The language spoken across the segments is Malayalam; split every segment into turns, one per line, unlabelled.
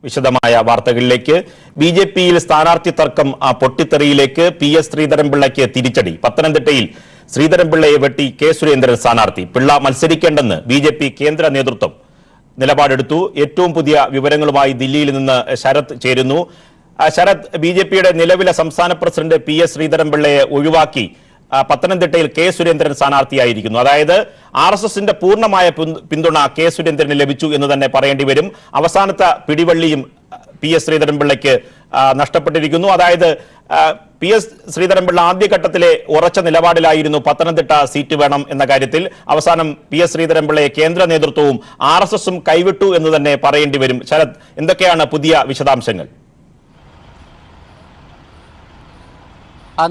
വിശദമായ വാർത്തകളിലേക്ക്. ബി.ജെ.പിയിൽ സ്ഥാനാർത്ഥി തർക്കം പൊട്ടിത്തെറിയിലേക്ക്. PS ശ്രീധരൻപിള്ളയ്ക്ക് തിരിച്ചടി. പത്തനംതിട്ടയിൽ ശ്രീധരൻപിള്ളയെ വെട്ടി കെ സുരേന്ദ്രൻ സ്ഥാനാർത്ഥി. പിള്ള മത്സരിക്കേണ്ടെന്ന് ബി.ജെ.പി കേന്ദ്ര നേതൃത്വം നിലപാടെടുത്തു. ഏറ്റവും പുതിയ വിവരങ്ങളുമായി ദില്ലിയിൽ നിന്ന് ശരത് ചേരുന്നു. ശരത്, ബി.ജെ.പിയുടെ നിലവിലെ സംസ്ഥാന പ്രസിഡന്റ് PS ശ്രീധരൻപിള്ളയെ ഒഴിവാക്കി പത്തനംതിട്ടയിൽ കെ സുരേന്ദ്രൻ സ്ഥാനാർത്ഥിയായിരിക്കുന്നു. അതായത് RSSന്റെ പൂർണ്ണമായ പിന്തുണ കെ സുരേന്ദ്രന് ലഭിച്ചു എന്ന് തന്നെ പറയേണ്ടി വരും. അവസാനത്തെ പിടിവള്ളിയും PS ശ്രീധരൻപിള്ളയ്ക്ക് നഷ്ടപ്പെട്ടിരിക്കുന്നു. അതായത് PS ശ്രീധരൻപിള്ള ആദ്യഘട്ടത്തിലെ ഉറച്ച നിലപാടിലായിരുന്നു പത്തനംതിട്ട സീറ്റ് വേണം എന്ന കാര്യത്തിൽ. അവസാനം PS ശ്രീധരൻപിള്ളയെ കേന്ദ്ര നേതൃത്വവും RSSും കൈവിട്ടു എന്ന് തന്നെ പറയേണ്ടി വരും. ശരത്, എന്തൊക്കെയാണ് പുതിയ വിശദാംശങ്ങൾ?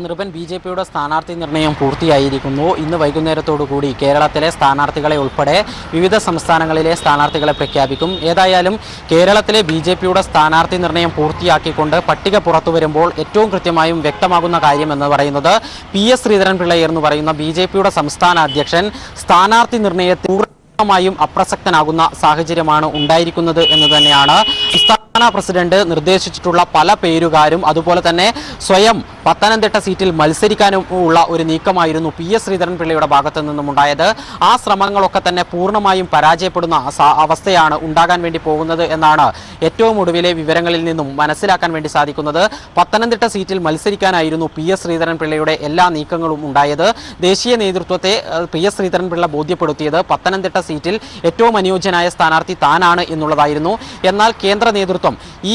നിർഭൻ BJPയുടെ സ്ഥാനാർത്ഥി നിർണയം പൂർത്തിയായിരിക്കുന്നു. ഇന്ന് വൈകുന്നേരത്തോടുകൂടി കേരളത്തിലെ സ്ഥാനാർത്ഥികളെ ഉൾപ്പെടെ വിവിധ സംസ്ഥാനങ്ങളിലെ സ്ഥാനാർത്ഥികളെ പ്രഖ്യാപിക്കും. ഏതായാലും കേരളത്തിലെ BJPയുടെ സ്ഥാനാർത്ഥി നിർണയം പൂർത്തിയാക്കിക്കൊണ്ട് പട്ടിക പുറത്തു വരുമ്പോൾ ഏറ്റവും കൃത്യമായും വ്യക്തമാകുന്ന കാര്യം എന്ന് പറയുന്നത് PS ശ്രീധരൻപിള്ള എന്ന് പറയുന്ന BJPയുടെ സംസ്ഥാന അധ്യക്ഷൻ സ്ഥാനാർത്ഥി നിർണയത്തിൽ പൂർണ്ണമായും അപ്രസക്തനാകുന്ന സാഹചര്യമാണ് ഉണ്ടായിരിക്കുന്നത് എന്ന് തന്നെയാണ് സംസ്ഥാന പ്രസിഡന്റ് നിർദ്ദേശിച്ചിട്ടുള്ള പല പേരുകാരും അതുപോലെ തന്നെ സ്വയം പത്തനംതിട്ട സീറ്റിൽ മത്സരിക്കാനും ഉള്ള ഒരു നീക്കമായിരുന്നു PS ശ്രീധരൻപിള്ളയുടെ ഭാഗത്തു നിന്നും ഉണ്ടായത്. ആ ശ്രമങ്ങളൊക്കെ തന്നെ പൂർണ്ണമായും പരാജയപ്പെടുന്ന അവസ്ഥയാണ് ഉണ്ടാകാൻ വേണ്ടി പോകുന്നത് എന്നാണ് ഏറ്റവും ഒടുവിലെ വിവരങ്ങളിൽ നിന്നും മനസ്സിലാക്കാൻ വേണ്ടി സാധിക്കുന്നത്. പത്തനംതിട്ട സീറ്റിൽ മത്സരിക്കാനായിരുന്നു PS ശ്രീധരൻപിള്ളയുടെ എല്ലാ നീക്കങ്ങളും ഉണ്ടായത്. ദേശീയ നേതൃത്വത്തെ PS ശ്രീധരൻപിള്ള ബോധ്യപ്പെടുത്തിയത് പത്തനംതിട്ട സീറ്റിൽ ഏറ്റവും അനുയോജ്യനായ സ്ഥാനാർത്ഥി താനാണ് എന്നുള്ളതായിരുന്നു. എന്നാൽ കേന്ദ്ര നേതൃത്വം ഈ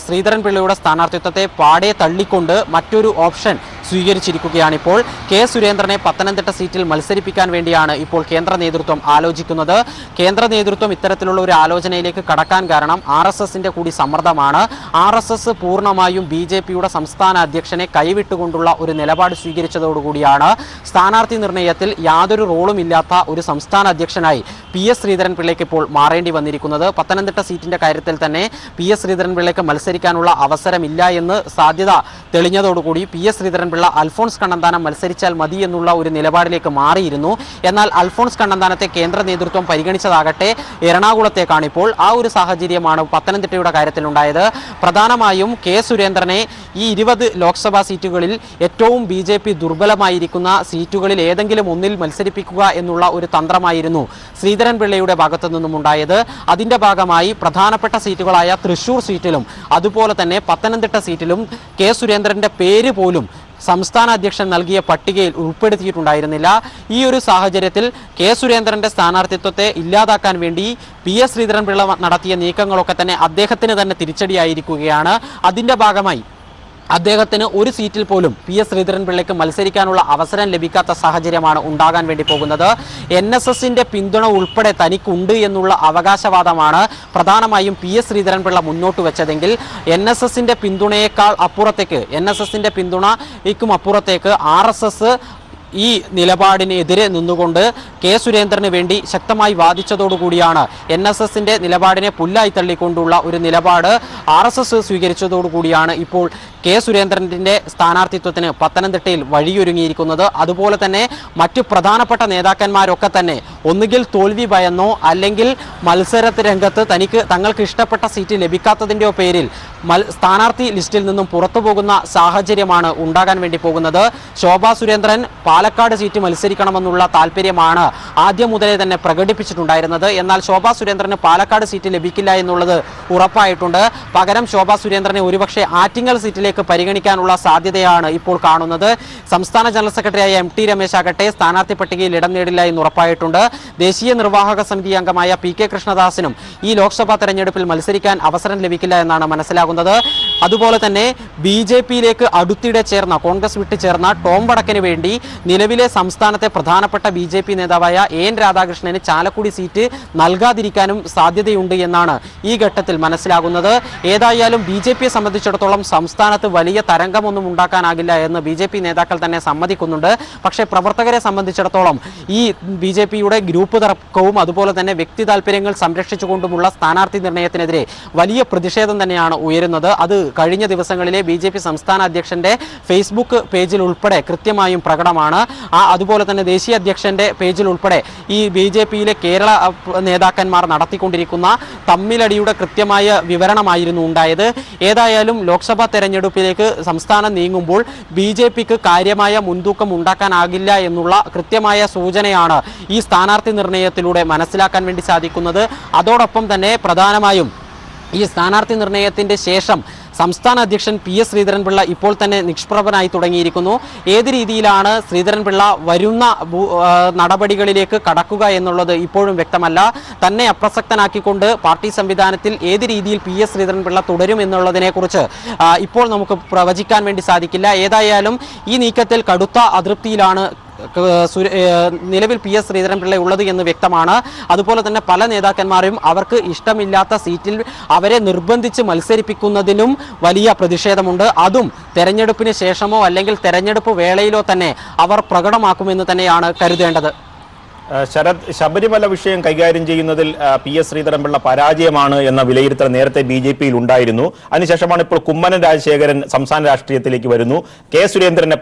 ശ്രീധരൻപിള്ളയുടെ സ്ഥാനാർത്ഥിത്വത്തെ പാടെ തള്ളിക്കൊണ്ട് മറ്റൊരു ഓപ്ഷൻ സ്വീകരിച്ചിരിക്കുകയാണിപ്പോൾ. കെ സുരേന്ദ്രനെ പത്തനംതിട്ട സീറ്റിൽ മത്സരിപ്പിക്കാൻ വേണ്ടിയാണ് ഇപ്പോൾ കേന്ദ്ര നേതൃത്വം ആലോചിക്കുന്നത്. കേന്ദ്ര നേതൃത്വം ഇത്തരത്തിലുള്ള ഒരു ആലോചനയിലേക്ക് കടക്കാൻ കാരണം RSSന്റെ കൂടി സമ്മർദ്ദമാണ്. RSS പൂർണ്ണമായും BJPയുടെ സംസ്ഥാന അധ്യക്ഷനെ കൈവിട്ടുകൊണ്ടുള്ള ഒരു നിലപാട് സ്വീകരിച്ചതോടുകൂടിയാണ് സ്ഥാനാർത്ഥി നിർണയത്തിൽ യാതൊരു റോളും ഇല്ലാത്ത ഒരു സംസ്ഥാന അധ്യക്ഷനായി PS ശ്രീധരൻപിള്ളയ്ക്ക് ഇപ്പോൾ മാറേണ്ടി വന്നിരിക്കുന്നത്. പത്തനംതിട്ട സീറ്റിന്റെ കാര്യത്തിൽ തന്നെ PS ശ്രീധരൻപിള്ളയ്ക്ക് മത്സരിക്കാനുള്ള അവസരമില്ല എന്ന് സാധ്യത തെളിഞ്ഞതോടുകൂടി PS ശ്രീധരൻപിള്ള അൽഫോൺസ് കണ്ണന്താനം മത്സരിച്ചാൽ മതി എന്നുള്ള ഒരു നിലപാടിലേക്ക് മാറിയിരുന്നു. എന്നാൽ അൽഫോൺസ് കണ്ണന്താനത്തെ കേന്ദ്ര നേതൃത്വം പരിഗണിച്ചതാകട്ടെ എറണാകുളത്തേക്കാണ്. ഇപ്പോൾ ആ ഒരു സാഹചര്യമാണ് പത്തനംതിട്ടയുടെ കാര്യത്തിലുണ്ടായത്. പ്രധാനമായും കെ സുരേന്ദ്രനെ ഈ 20 ലോക്സഭാ സീറ്റുകളിൽ ഏറ്റവും BJP ദുർബലമായിരിക്കുന്ന സീറ്റുകളിൽ ഏതെങ്കിലും ഒന്നിൽ മത്സരിപ്പിക്കുക എന്നുള്ള ഒരു തന്ത്രമായിരുന്നു ശ്രീധരൻപിള്ളയുടെ ഭാഗത്തു നിന്നും ഉണ്ടായത്. അതിന്റെ ഭാഗമായി പ്രധാനപ്പെട്ട സീറ്റുകളായ തൃശൂർ സീറ്റിലും അതുപോലെ തന്നെ പത്തനംതിട്ട സീറ്റിലും കെ സുരേന്ദ്രന്റെ പേര് പോലും സംസ്ഥാന അധ്യക്ഷൻ നൽകിയ പട്ടികയിൽ ഉൾപ്പെടുത്തിയിട്ടുണ്ടായിരുന്നില്ല. ഈ ഒരു സാഹചര്യത്തിൽ കെ സുരേന്ദ്രന്റെ സ്ഥാനാർത്ഥിത്വത്തെ ഇല്ലാതാക്കാൻ വേണ്ടി PS ശ്രീധരൻപിള്ള നടത്തിയ നീക്കങ്ങളൊക്കെ തന്നെ അദ്ദേഹത്തിന് തന്നെ തിരിച്ചടിയായിരിക്കുകയാണ്. അതിന്റെ ഭാഗമായി അദ്ദേഹത്തിന് ഒരു സീറ്റിൽ പോലും PS ശ്രീധരൻപിള്ളയ്ക്ക് മത്സരിക്കാനുള്ള അവസരം ലഭിക്കാത്ത സാഹചര്യമാണ് ഉണ്ടാകാൻ വേണ്ടി പോകുന്നത്. NSSന്റെ പിന്തുണ ഉൾപ്പെടെ തനിക്കുണ്ട് എന്നുള്ള അവകാശവാദമാണ് പ്രധാനമായും PS ശ്രീധരൻപിള്ള മുന്നോട്ട് വെച്ചതെങ്കിൽ NSSന്റെ പിന്തുണയേക്കാൾ അപ്പുറത്തേക്ക് NSSന്റെ പിന്തുണയ്ക്കും അപ്പുറത്തേക്ക് RSS ഈ നിലപാടിനെതിരെ നിന്നുകൊണ്ട് കെ സുരേന്ദ്രന് വേണ്ടി ശക്തമായി വാദിച്ചതോടുകൂടിയാണ് NSSന്റെ നിലപാടിനെ പുല്ലായി തള്ളിക്കൊണ്ടുള്ള ഒരു നിലപാട് RSS സ്വീകരിച്ചതോടുകൂടിയാണ് ഇപ്പോൾ കെ സുരേന്ദ്രന്റെ സ്ഥാനാർത്ഥിത്വത്തിന് പത്തനംതിട്ടയിൽ വഴിയൊരുങ്ങിയിരിക്കുന്നത്. അതുപോലെ തന്നെ മറ്റു പ്രധാനപ്പെട്ട നേതാക്കന്മാരൊക്കെ തന്നെ ഒന്നുകിൽ തോൽവി ഭയന്നോ അല്ലെങ്കിൽ മത്സരത്ത് രംഗത്ത് തങ്ങൾക്ക് ഇഷ്ടപ്പെട്ട സീറ്റ് ലഭിക്കാത്തതിൻ്റെയോ പേരിൽ സ്ഥാനാർത്ഥി ലിസ്റ്റിൽ നിന്നും പുറത്തു പോകുന്ന സാഹചര്യമാണ് ഉണ്ടാകാൻ വേണ്ടി പോകുന്നത്. ശോഭാ സുരേന്ദ്രൻ പാലക്കാട് സീറ്റ് മത്സരിക്കണമെന്നുള്ള താല്പര്യമാണ് ആദ്യം മുതലേ തന്നെ പ്രകടിപ്പിച്ചിട്ടുണ്ടായിരുന്നത്. എന്നാൽ ശോഭാ സുരേന്ദ്രന് പാലക്കാട് സീറ്റ് ലഭിക്കില്ല എന്നുള്ളത് ഉറപ്പായിട്ടുണ്ട്. പകരം ശോഭാ സുരേന്ദ്രനെ ഒരുപക്ഷെ ആറ്റിങ്ങൽ സീറ്റിലേക്ക് പരിഗണിക്കാനുള്ള സാധ്യതയാണ് ഇപ്പോൾ കാണുന്നത്. സംസ്ഥാന ജനറൽ സെക്രട്ടറിയായ MT രമേശ് ആകട്ടെ സ്ഥാനാർത്ഥി പട്ടികയിൽ ഇടം നേടില്ല എന്ന് ഉറപ്പായിട്ടുണ്ട്. ദേശീയ നിർവാഹക സമിതി അംഗമായ PK കൃഷ്ണദാസിനും ഈ ലോക്സഭാ തെരഞ്ഞെടുപ്പിൽ മത്സരിക്കാൻ അവസരം ലഭിക്കില്ല എന്നാണ് മനസ്സിലാകുന്നത്. അതുപോലെ തന്നെ BJPയിലേക്ക് അടുത്തിടെ ചേർന്ന കോൺഗ്രസ് വിട്ടു ചേർന്ന ടോം വടക്കന് വേണ്ടി നിലവിലെ സംസ്ഥാനത്തെ പ്രധാനപ്പെട്ട BJP നേതാവായ AN രാധാകൃഷ്ണന് ചാലക്കുടി സീറ്റ് നൽകാതിരിക്കാനും സാധ്യതയുണ്ട് എന്നാണ് ഈ ഘട്ടത്തിൽ മനസ്സിലാകുന്നത്. ഏതായാലും BJPയെ സംബന്ധിച്ചിടത്തോളം സംസ്ഥാനത്ത് വലിയ തരംഗമൊന്നും ഉണ്ടാക്കാനാകില്ല എന്ന് BJP നേതാക്കൾ തന്നെ സമ്മതിക്കുന്നുണ്ട്. പക്ഷേ പ്രവർത്തകരെ സംബന്ധിച്ചിടത്തോളം ഈ BJPയുടെ ഗ്രൂപ്പ് തർക്കവും അതുപോലെ തന്നെ വ്യക്തി താല്പര്യങ്ങൾ സംരക്ഷിച്ചുകൊണ്ടുമുള്ള സ്ഥാനാർത്ഥി നിർണയത്തിനെതിരെ വലിയ പ്രതിഷേധം തന്നെയാണ് ഉയരുന്നത്. അത് കഴിഞ്ഞ ദിവസങ്ങളിലെ BJP സംസ്ഥാന അധ്യക്ഷന്റെ ഫേസ്ബുക്ക് പേജിൽ ഉൾപ്പെടെ കൃത്യമായും പ്രകടമാണ്. അതുപോലെ തന്നെ ദേശീയ അധ്യക്ഷന്റെ പേജിൽ ഉൾപ്പെടെ ഈ BJPയിലെ കേരള നേതാക്കന്മാർ നടത്തിക്കൊണ്ടിരിക്കുന്ന തമ്മിലടിയുടെ കൃത്യമായ വിവരണമായിരുന്നു ഉണ്ടായത്. ഏതായാലും ലോക്സഭാ തെരഞ്ഞെടുപ്പിലേക്ക് സംസ്ഥാനം നീങ്ങുമ്പോൾ BJPക്ക് കാര്യമായ മുൻതൂക്കം ഉണ്ടാക്കാനാകില്ല എന്നുള്ള കൃത്യമായ സൂചനയാണ് ഈ സ്ഥാനാർത്ഥി നിർണയത്തിലൂടെ മനസ്സിലാക്കാൻ വേണ്ടി സാധിക്കുന്നത്. അതോടൊപ്പം തന്നെ പ്രധാനമായും ഈ സ്ഥാനാർത്ഥി നിർണയത്തിന്റെ ശേഷം സംസ്ഥാന അധ്യക്ഷൻ PS ശ്രീധരൻപിള്ള ഇപ്പോൾ തന്നെ നിഷ്പ്രഭനായി തുടങ്ങിയിരിക്കുന്നു. ഏത് രീതിയിലാണ് ശ്രീധരൻപിള്ള വരുന്ന നടപടികളിലേക്ക് കടക്കുക എന്നുള്ളത് ഇപ്പോഴും വ്യക്തമല്ല. തന്നെ അപ്രസക്തനാക്കിക്കൊണ്ട് പാർട്ടി സംവിധാനത്തിൽ ഏത് രീതിയിൽ PS ശ്രീധരൻപിള്ള തുടരും എന്നുള്ളതിനെക്കുറിച്ച് ഇപ്പോൾ നമുക്ക് പ്രവചിക്കാൻ വേണ്ടി സാധിക്കില്ല. ഏതായാലും ഈ നീക്കത്തിൽ കടുത്ത അതൃപ്തിയിലാണ് നിലവിൽ PS ശ്രീധരൻപിള്ള ഉള്ളത് എന്ന് വ്യക്തമാണ്. അതുപോലെ തന്നെ പല നേതാക്കന്മാരും അവർക്ക് ഇഷ്ടമില്ലാത്ത സീറ്റിൽ അവരെ നിർബന്ധിച്ച് മത്സരിപ്പിക്കുന്നതിനും വലിയ പ്രതിഷേധമുണ്ട്. അതും തെരഞ്ഞെടുപ്പിന് ശേഷമോ അല്ലെങ്കിൽ തെരഞ്ഞെടുപ്പ് വേളയിലോ തന്നെ അവർ പ്രകടമാക്കുമെന്ന് തന്നെയാണ് കരുതേണ്ടത്.
ശരത്, ശബരിമല വിഷയം കൈകാര്യം ചെയ്യുന്നതിൽ PS ശ്രീധരൻപിള്ള പരാജയമാണ് എന്ന വിലയിരുത്തൽ നേരത്തെ BJPയിൽ ഉണ്ടായിരുന്നു. അതിനുശേഷമാണ് ഇപ്പോൾ കുമ്മനം രാജശേഖരൻ സംസ്ഥാന രാഷ്ട്രീയത്തിലേക്ക് വരുന്നു. സുരേന്ദ്രനെ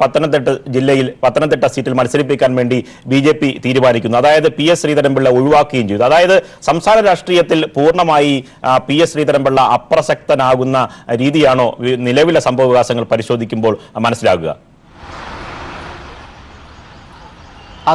പത്തനംതിട്ട സീറ്റിൽ മത്സരിപ്പിക്കാൻ വേണ്ടി BJP തീരുമാനിക്കുന്നു. അതായത് PS ശ്രീധരൻപിള്ള ഒഴിവാക്കുകയും ചെയ്തു. അതായത് സംസ്ഥാന രാഷ്ട്രീയത്തിൽ പൂർണ്ണമായി PS ശ്രീധരൻപിള്ള അപ്രസക്തനാകുന്ന രീതിയാണോ നിലവിലെ സംഭവവികാസങ്ങൾ പരിശോധിക്കുമ്പോൾ മനസ്സിലാകുക?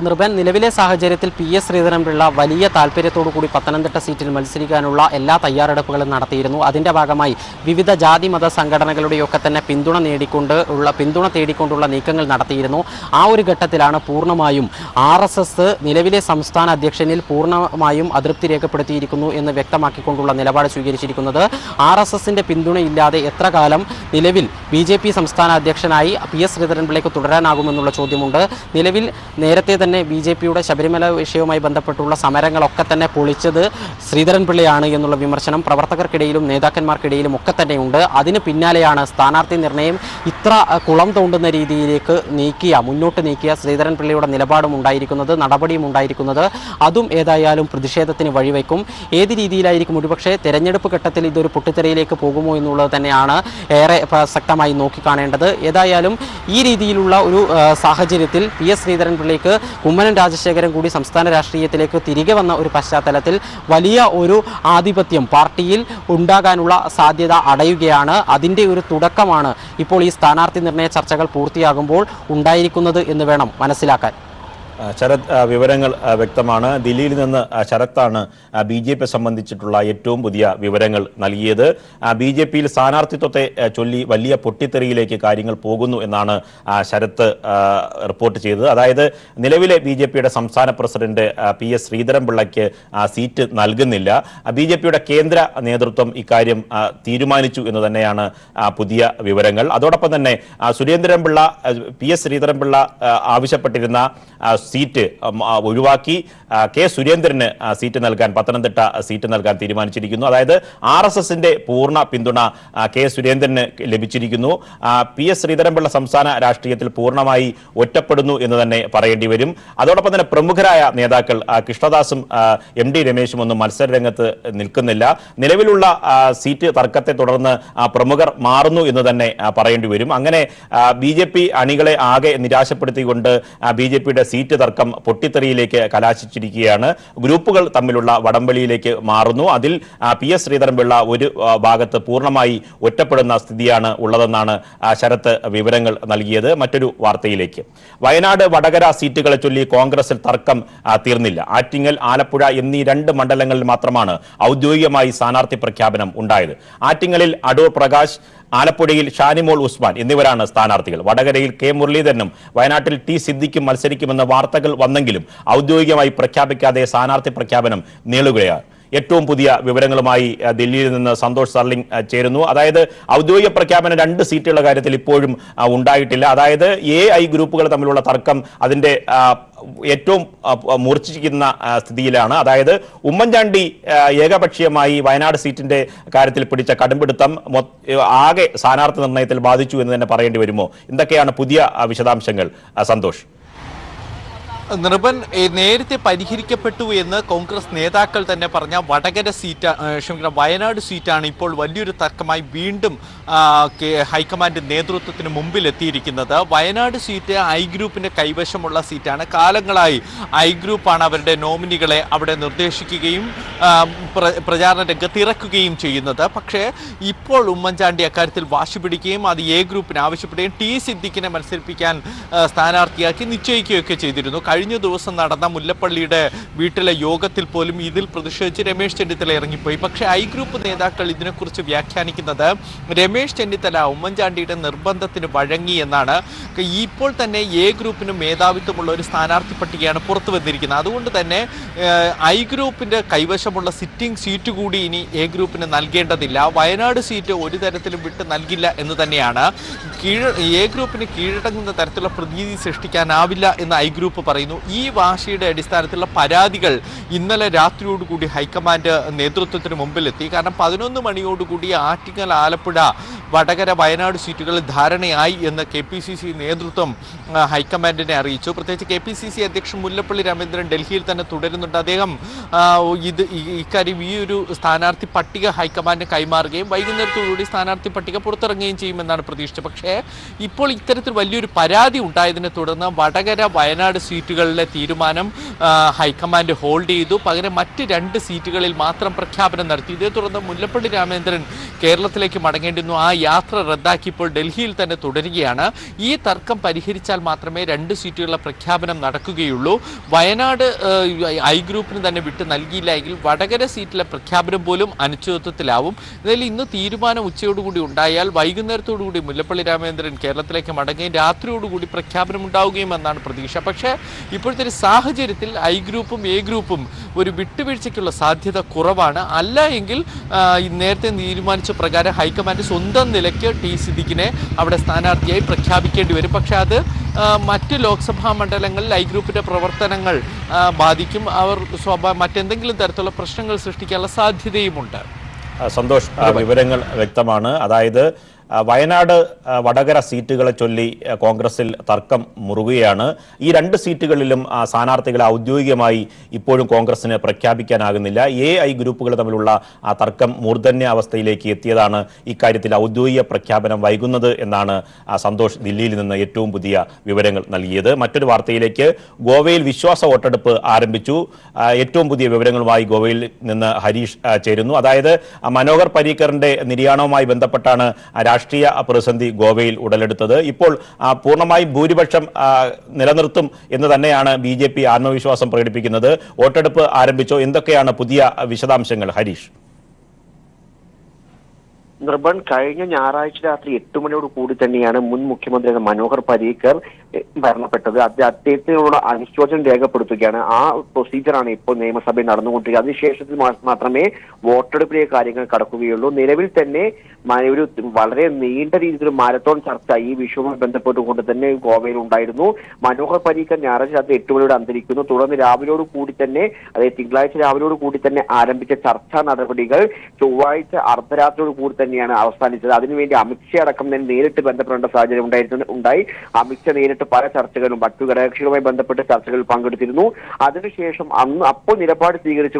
നിർഭൻ, നിലവിലെ സാഹചര്യത്തിൽ PS ശ്രീധരൻപിള്ള വലിയ താല്പര്യത്തോടു കൂടി പത്തനംതിട്ട സീറ്റിൽ മത്സരിക്കാനുള്ള എല്ലാ തയ്യാറെടുപ്പുകളും നടത്തിയിരുന്നു. അതിൻ്റെ ഭാഗമായി വിവിധ ജാതി മത സംഘടനകളുടെയൊക്കെ തന്നെ പിന്തുണ തേടിക്കൊണ്ടുള്ള നീക്കങ്ങൾ നടത്തിയിരുന്നു. ആ ഒരു ഘട്ടത്തിലാണ് പൂർണ്ണമായും RSS നിലവിലെ സംസ്ഥാന അധ്യക്ഷനിൽ പൂർണ്ണമായും അതൃപ്തി രേഖപ്പെടുത്തിയിരിക്കുന്നു എന്ന് വ്യക്തമാക്കിക്കൊണ്ടുള്ള നിലപാട് സ്വീകരിച്ചിരിക്കുന്നത്. RSSന്റെ പിന്തുണയില്ലാതെ എത്ര കാലം നിലവിൽ BJP സംസ്ഥാന അധ്യക്ഷനായി PS ശ്രീധരൻപിള്ളയ്ക്ക് തുടരാനാകുമെന്നുള്ള ചോദ്യമുണ്ട്. നിലവിൽ നേരത്തെ തന്നെ BJPയുടെ ശബരിമല വിഷയവുമായി ബന്ധപ്പെട്ടുള്ള സമരങ്ങളൊക്കെ തന്നെ പൊളിച്ചത് ശ്രീധരൻപിള്ളയാണ് എന്നുള്ള വിമർശനം പ്രവർത്തകർക്കിടയിലും നേതാക്കന്മാർക്കിടയിലും ഒക്കെ തന്നെയുണ്ട്. അതിന് പിന്നാലെയാണ് സ്ഥാനാർത്ഥി നിർണയം ഇത്ര കുളം തോണ്ടുന്ന രീതിയിലേക്ക് മുന്നോട്ട് നീക്കിയ ശ്രീധരൻപിള്ളയുടെ നിലപാടും ഉണ്ടായിരിക്കുന്നത്, നടപടിയും ഉണ്ടായിരിക്കുന്നത്. അതും ഏതായാലും പ്രതിഷേധത്തിന് വഴിവെക്കും. ഏത് രീതിയിലായിരിക്കും ഒരുപക്ഷെ തെരഞ്ഞെടുപ്പ് ഘട്ടത്തിൽ ഇതൊരു പൊട്ടിത്തെറിയിലേക്ക് പോകുമോ എന്നുള്ളത് തന്നെയാണ് ഏറെ പ്രസക്തമായി നോക്കിക്കാണേണ്ടത്. ഏതായാലും ഈ രീതിയിലുള്ള ഒരു സാഹചര്യത്തിൽ PS ശ്രീധരൻപിള്ളയ്ക്ക് കുമ്മനം രാജശേഖരൻ കൂടി സംസ്ഥാന രാഷ്ട്രീയത്തിലേക്ക് തിരികെ വന്ന ഒരു പശ്ചാത്തലത്തിൽ വലിയ ഒരു ആധിപത്യം പാർട്ടിയിൽ ഉണ്ടാകാനുള്ള സാധ്യത അടയുകയാണ്. അതിൻ്റെ ഒരു തുടക്കമാണ് ഇപ്പോൾ ഈ സ്ഥാനാർത്ഥി നിർണയ ചർച്ചകൾ പൂർത്തിയാകുമ്പോൾ ഉണ്ടായിരിക്കുന്നത് എന്ന് വേണം മനസ്സിലാക്കാൻ.
ശരത്, വിവരങ്ങൾ വ്യക്തമാണ്. ദില്ലിയിൽ നിന്ന് ശരത്താണ് BJP സംബന്ധിച്ചിട്ടുള്ള ഏറ്റവും പുതിയ വിവരങ്ങൾ നൽകിയത്. BJPയിൽ സ്ഥാനാർത്ഥിത്വത്തെ ചൊല്ലി വലിയ പൊട്ടിത്തെറിയിലേക്ക് കാര്യങ്ങൾ പോകുന്നു എന്നാണ് ശരത്ത് റിപ്പോർട്ട് ചെയ്തത്. അതായത് നിലവിലെ BJPയുടെ സംസ്ഥാന പ്രസിഡന്റ് PS ശ്രീധരൻപിള്ളയ്ക്ക് സീറ്റ് നൽകുന്നില്ല. BJPയുടെ കേന്ദ്ര നേതൃത്വം ഇക്കാര്യം തീരുമാനിച്ചു എന്ന് തന്നെയാണ് പുതിയ വിവരങ്ങൾ. അതോടൊപ്പം തന്നെ PS ശ്രീധരൻപിള്ള ആവശ്യപ്പെട്ടിരുന്ന സീറ്റ് ഒഴിവാക്കി സുരേന്ദ്രന് സീറ്റ് നൽകാൻ, പത്തനംതിട്ട സീറ്റ് നൽകാൻ തീരുമാനിച്ചിരിക്കുന്നു. അതായത് RSSന്റെ പൂർണ്ണ പിന്തുണ സുരേന്ദ്രന് ലഭിച്ചിരിക്കുന്നു. PS ശ്രീധരൻപിള്ള സംസ്ഥാന രാഷ്ട്രീയത്തിൽ പൂർണ്ണമായി ഒറ്റപ്പെടുന്നു എന്ന് തന്നെ പറയേണ്ടി വരും. അതോടൊപ്പം തന്നെ പ്രമുഖരായ നേതാക്കൾ കൃഷ്ണദാസും MD രമേശും ഒന്നും മത്സര രംഗത്ത് നിൽക്കുന്നില്ല. നിലവിലുള്ള സീറ്റ് തർക്കത്തെ തുടർന്ന് പ്രമുഖർ മാറുന്നു എന്ന് തന്നെ പറയേണ്ടി വരും. അങ്ങനെ BJP അണികളെ ആകെ നിരാശപ്പെടുത്തിക്കൊണ്ട് BJPയുടെ സീറ്റ് തർക്കം പൊട്ടിത്തെറിയിലേക്ക് കലാശിച്ചിരിക്കുകയാണ്. ഗ്രൂപ്പുകൾ തമ്മിലുള്ള വടംവലിയിലേക്ക് മാറുന്നു. അതിൽ PS ശ്രീധരൻപിള്ള ഒരു ഭാഗത്ത് പൂർണ്ണമായി ഒറ്റപ്പെടുന്ന സ്ഥിതിയാണ് ഉള്ളതെന്നാണ് ശരത്ത് വിവരങ്ങൾ നൽകിയത്. മറ്റൊരു വാർത്തയിലേക്ക്, വയനാട് വടകര സീറ്റുകളെ ചൊല്ലി കോൺഗ്രസിൽ തർക്കം തീർന്നില്ല. ആറ്റിങ്ങൽ, ആലപ്പുഴ എന്നീ 2 മണ്ഡലങ്ങളിൽ മാത്രമാണ് ഔദ്യോഗികമായി സ്ഥാനാർത്ഥി പ്രഖ്യാപനം ഉണ്ടായത്. ആറ്റിങ്ങലിൽ അടൂർ പ്രകാശ്, ആലപ്പുഴയിൽ ഷാനിമോൾ ഉസ്മാൻ എന്നിവരാണ് സ്ഥാനാർത്ഥികൾ. വടകരയിൽ K മുരളീധരനും വയനാട്ടിൽ T സിദ്ദിഖും മത്സരിക്കുമെന്ന വാർത്തകൾ വന്നെങ്കിലും ഔദ്യോഗികമായി പ്രഖ്യാപിക്കാതെ സ്ഥാനാർത്ഥി പ്രഖ്യാപനം നീളുകയാണ്. ഏറ്റവും പുതിയ വിവരങ്ങളുമായി ദില്ലിയിൽ നിന്ന് സന്തോഷ് സർലിംഗ് ചേരുന്നു. അതായത് ഔദ്യോഗിക പ്രഖ്യാപനം 2 സീറ്റുകളുടെ കാര്യത്തിൽ ഇപ്പോഴും ഉണ്ടായിട്ടില്ല. അതായത് AI ഗ്രൂപ്പുകൾ തമ്മിലുള്ള തർക്കം അതിന്റെ ഏറ്റവും മൂർച്ഛിക്കുന്ന സ്ഥിതിയിലാണ്. അതായത് ഉമ്മൻചാണ്ടി ഏകപക്ഷീയമായി വയനാട് സീറ്റിന്റെ കാര്യത്തിൽ പിടിച്ച കടുംപിടുത്തം ആകെ സ്ഥാനാർത്ഥി നിർണയത്തിൽ ബാധിച്ചു എന്ന് തന്നെ പറയേണ്ടി വരുമോ? എന്തൊക്കെയാണ് പുതിയ വിശദാംശങ്ങൾ, സന്തോഷ്?
നിർബൻ നേരത്തെ പരിഹരിക്കപ്പെട്ടു എന്ന് കോൺഗ്രസ് നേതാക്കൾ തന്നെ പറഞ്ഞ വടകര സീറ്റ് വയനാട് സീറ്റാണ് ഇപ്പോൾ വലിയൊരു തർക്കമായി വീണ്ടും ഹൈക്കമാൻഡ് നേതൃത്വത്തിന് മുമ്പിൽ എത്തിയിരിക്കുന്നത്. വയനാട് സീറ്റ് ഐ ഗ്രൂപ്പിന്റെ കൈവശമുള്ള സീറ്റാണ്. കാലങ്ങളായി ഐ ഗ്രൂപ്പാണ് അവരുടെ നോമിനികളെ അവിടെ നിർദ്ദേശിക്കുകയും പ്രചാരണ രംഗത്ത് ഇറക്കുകയും ചെയ്യുന്നത്. പക്ഷേ ഇപ്പോൾ ഉമ്മൻചാണ്ടി അക്കാര്യത്തിൽ വാശി പിടിക്കുകയും അത് എ ഗ്രൂപ്പിന് ആവശ്യപ്പെടുകയും ടി സിദ്ദിഖിനെ മത്സരിപ്പിക്കാൻ സ്ഥാനാർത്ഥിയാക്കി നിശ്ചയിക്കുകയൊക്കെ ചെയ്തിരുന്നു. കഴിഞ്ഞ ദിവസം നടന്ന മുല്ലപ്പള്ളിയുടെ വീട്ടിലെ യോഗത്തിൽ പോലും ഇതിൽ പ്രതിഷേധിച്ച് രമേശ് ചെന്നിത്തല ഇറങ്ങിപ്പോയി. പക്ഷേ ഐ ഗ്രൂപ്പ് നേതാക്കൾ ഇതിനെക്കുറിച്ച് വ്യാഖ്യാനിക്കുന്നത് രമേശ് ചെന്നിത്തല ഉമ്മൻചാണ്ടിയുടെ നിർബന്ധത്തിന് വഴങ്ങി എന്നാണ്. ഇപ്പോൾ തന്നെ എ ഗ്രൂപ്പിന് മേധാവിത്വമുള്ള ഒരു സ്ഥാനാർത്ഥി പട്ടികയാണ് പുറത്തു വന്നിരിക്കുന്നത്. അതുകൊണ്ട് തന്നെ ഐ ഗ്രൂപ്പിന്റെ കൈവശമുള്ള സിറ്റിംഗ് സീറ്റ് കൂടി ഇനി എ ഗ്രൂപ്പിന് നൽകേണ്ടതില്ല. വയനാട് സീറ്റ് ഒരു തരത്തിലും വിട്ട് നൽകില്ല എന്ന് തന്നെയാണ്. എ ഗ്രൂപ്പിന് കീഴടങ്ങുന്ന തരത്തിലുള്ള പ്രതീതി സൃഷ്ടിക്കാനാവില്ല എന്ന് ഐ ഗ്രൂപ്പ് പറയുന്നു. ഈ വാശിയുടെ അടിസ്ഥാനത്തിലുള്ള പരാതികൾ ഇന്നലെ രാത്രിയോടുകൂടി ഹൈക്കമാൻഡ് നേതൃത്വത്തിന് മുമ്പിലെത്തി. കാരണം 11 മണിയോടുകൂടി ആറ്റിങ്ങൽ, ആലപ്പുഴ, വടകര, വയനാട് സീറ്റുകളിൽ ധാരണയായി എന്ന് KPCC നേതൃത്വം ഹൈക്കമാൻഡിനെ അറിയിച്ചു. പ്രത്യേകിച്ച് KPCC അധ്യക്ഷൻ മുല്ലപ്പള്ളി രാമചന്ദ്രൻ ഡൽഹിയിൽ തന്നെ തുടരുന്നുണ്ട്. അദ്ദേഹം ഇക്കാര്യം ഈ ഒരു സ്ഥാനാർത്ഥി പട്ടിക ഹൈക്കമാൻഡിന് കൈമാറുകയും വൈകുന്നേരത്തോടുകൂടി സ്ഥാനാർത്ഥി പട്ടിക പുറത്തിറങ്ങുകയും ചെയ്യുമെന്നാണ് പ്രതീക്ഷിച്ചത്. പക്ഷേ ഇപ്പോൾ ഇത്തരത്തിൽ വലിയൊരു പരാതി ഉണ്ടായതിനെ തുടർന്ന് വടകര, വയനാട് സീറ്റുകളിലെ തീരുമാനം ഹൈക്കമാൻഡ് ഹോൾഡ് ചെയ്തു. പകരം മറ്റ് 2 സീറ്റുകളിൽ മാത്രം പ്രഖ്യാപനം നടത്തി. ഇതേ തുടർന്ന് മുല്ലപ്പള്ളി രാമചന്ദ്രൻ കേരളത്തിലേക്ക് മടങ്ങേണ്ടിരുന്നു. ആ യാത്ര റദ്ദാക്കി ഇപ്പോൾ ഡൽഹിയിൽ തന്നെ തുടരുകയാണ്. ഈ തർക്കം പരിഹരിച്ചാൽ മാത്രമേ 2 സീറ്റുകളുടെ പ്രഖ്യാപനം നടക്കുകയുള്ളൂ. വയനാട് ഐ ഗ്രൂപ്പിന് തന്നെ വിട്ട് നൽകിയില്ല എങ്കിൽ വടകര സീറ്റിലെ പ്രഖ്യാപനം പോലും അനിശ്ചിതത്വത്തിലാവും. എന്നാലും ഇന്ന് തീരുമാനം ഉച്ചയോടുകൂടി ഉണ്ടായാൽ വൈകുന്നേരത്തോടുകൂടി മുല്ലപ്പള്ളി രാമചന്ദ്രൻ കേരളത്തിലേക്ക് മടങ്ങുകയും രാത്രിയോടുകൂടി പ്രഖ്യാപനം ഉണ്ടാവുകയും എന്നാണ് പ്രതീക്ഷ. പക്ഷേ ഇപ്പോഴത്തെ ഒരു സാഹചര്യത്തിൽ ഐ ഗ്രൂപ്പും എ ഗ്രൂപ്പും ഒരു വിട്ടുവീഴ്ചയ്ക്കുള്ള സാധ്യത കുറവാണ്. അല്ല എങ്കിൽ നേരത്തെ തീരുമാനിച്ച പ്രകാരം ഹൈക്കമാൻഡ് സ്വന്തം നിലയ്ക്ക് ടി സിദ്ദിഖിനെ അവിടെ സ്ഥാനാർത്ഥിയായി പ്രഖ്യാപിക്കേണ്ടി വരും. പക്ഷേ അത് മറ്റ് ലോക്സഭാ മണ്ഡലങ്ങളിൽ ഐ ഗ്രൂപ്പിന്റെ പ്രവർത്തനങ്ങൾ ബാധിക്കും. അവർ മറ്റെന്തെങ്കിലും തരത്തിലുള്ള പ്രശ്നങ്ങൾ സൃഷ്ടിക്കാനുള്ള സാധ്യതയുമുണ്ട്.
സന്തോഷ്, വിവരങ്ങൾ വ്യക്തമാണ്. അതായത് വയനാട്, വടകര സീറ്റുകളെ ചൊല്ലി കോൺഗ്രസിൽ തർക്കം മുറുകുകയാണ്. ഈ 2 സീറ്റുകളിലും സ്ഥാനാർത്ഥികളെ ഔദ്യോഗികമായി ഇപ്പോഴും കോൺഗ്രസിന് പ്രഖ്യാപിക്കാനാകുന്നില്ല. ഐ ഗ്രൂപ്പുകൾ തമ്മിലുള്ള ആ തർക്കം മൂർധന്യ അവസ്ഥയിലേക്ക് എത്തിയതാണ് ഇക്കാര്യത്തിൽ ഔദ്യോഗിക പ്രഖ്യാപനം വൈകുന്നത് എന്നാണ് സന്തോഷ് ദില്ലിയിൽ നിന്ന് ഏറ്റവും പുതിയ വിവരങ്ങൾ നൽകിയത്. മറ്റൊരു വാർത്തയിലേക്ക്, ഗോവയിൽ വിശ്വാസ വോട്ടെടുപ്പ് ആരംഭിച്ചു. ഏറ്റവും പുതിയ വിവരങ്ങളുമായി ഗോവയിൽ നിന്ന് ഹരീഷ് ചേരുന്നു. അതായത് മനോഹർ പരീക്കറിന്റെ നിര്യാണവുമായി ബന്ധപ്പെട്ടാണ് രാഷ്ട്രീയ പ്രതിസന്ധി ഗോവയിൽ ഉടലെടുത്തത്. ഇപ്പോൾ പൂർണ്ണമായും ഭൂരിപക്ഷം നിലനിർത്തും എന്ന് തന്നെയാണ് BJP ആത്മവിശ്വാസം പ്രകടിപ്പിക്കുന്നത്. വോട്ടെടുപ്പ് ആരംഭിച്ചോ? എന്തൊക്കെയാണ് പുതിയ വിശദാംശങ്ങൾ ഹരീഷ്?
നിർബൻ, കഴിഞ്ഞ ഞായറാഴ്ച രാത്രി 8 മണിയോട് കൂടി തന്നെയാണ് മുൻ മുഖ്യമന്ത്രി മനോഹർ പരീക്കർ മരണപ്പെട്ടത്. അദ്ദേഹത്തിനോട് അനുശോചനം രേഖപ്പെടുത്തുകയാണ്. ആ പ്രൊസീജിയറാണ് ഇപ്പോൾ നിയമസഭയിൽ നടന്നുകൊണ്ടിരിക്കുന്നത്. അതിനുശേഷത്തിൽ മാത്രമേ വോട്ടെടുപ്പിലെ കാര്യങ്ങൾ കടക്കുകയുള്ളൂ. നിലവിൽ തന്നെ ഒരു വളരെ നീണ്ട രീതിയിൽ മാരത്തോൺ ചർച്ച ഈ വിഷയവുമായി ബന്ധപ്പെട്ടുകൊണ്ട് തന്നെ ഗോവയിൽ ഉണ്ടായിരുന്നു. മനോഹർ പരീക്കർ ഞായറാഴ്ച രാത്രി 8 മണിയോട് അന്തരിക്കുന്നു. തുടർന്ന് രാവിലോട് കൂടി തന്നെ, അതായത് തിങ്കളാഴ്ച രാവിലോട് കൂടി തന്നെ ആരംഭിച്ച ചർച്ചാ നടപടികൾ ചൊവ്വാഴ്ച അർദ്ധരാത്രിയോട് കൂടി തന്നെയാണ് അവസാനിച്ചത്. അതിനുവേണ്ടി അമിത്ഷാ അടക്കം തന്നെ നേരിട്ട് ബന്ധപ്പെടേണ്ട സാഹചര്യം ഉണ്ടായി. അമിത്ഷാ നേരിട്ട് പല ചർച്ചകളും മറ്റു ഘടകകക്ഷികളുമായി ബന്ധപ്പെട്ട് ചർച്ചകളിൽ പങ്കെടുത്തിരുന്നു. അതിനുശേഷം അപ്പോൾ നിലപാട് സ്വീകരിച്ച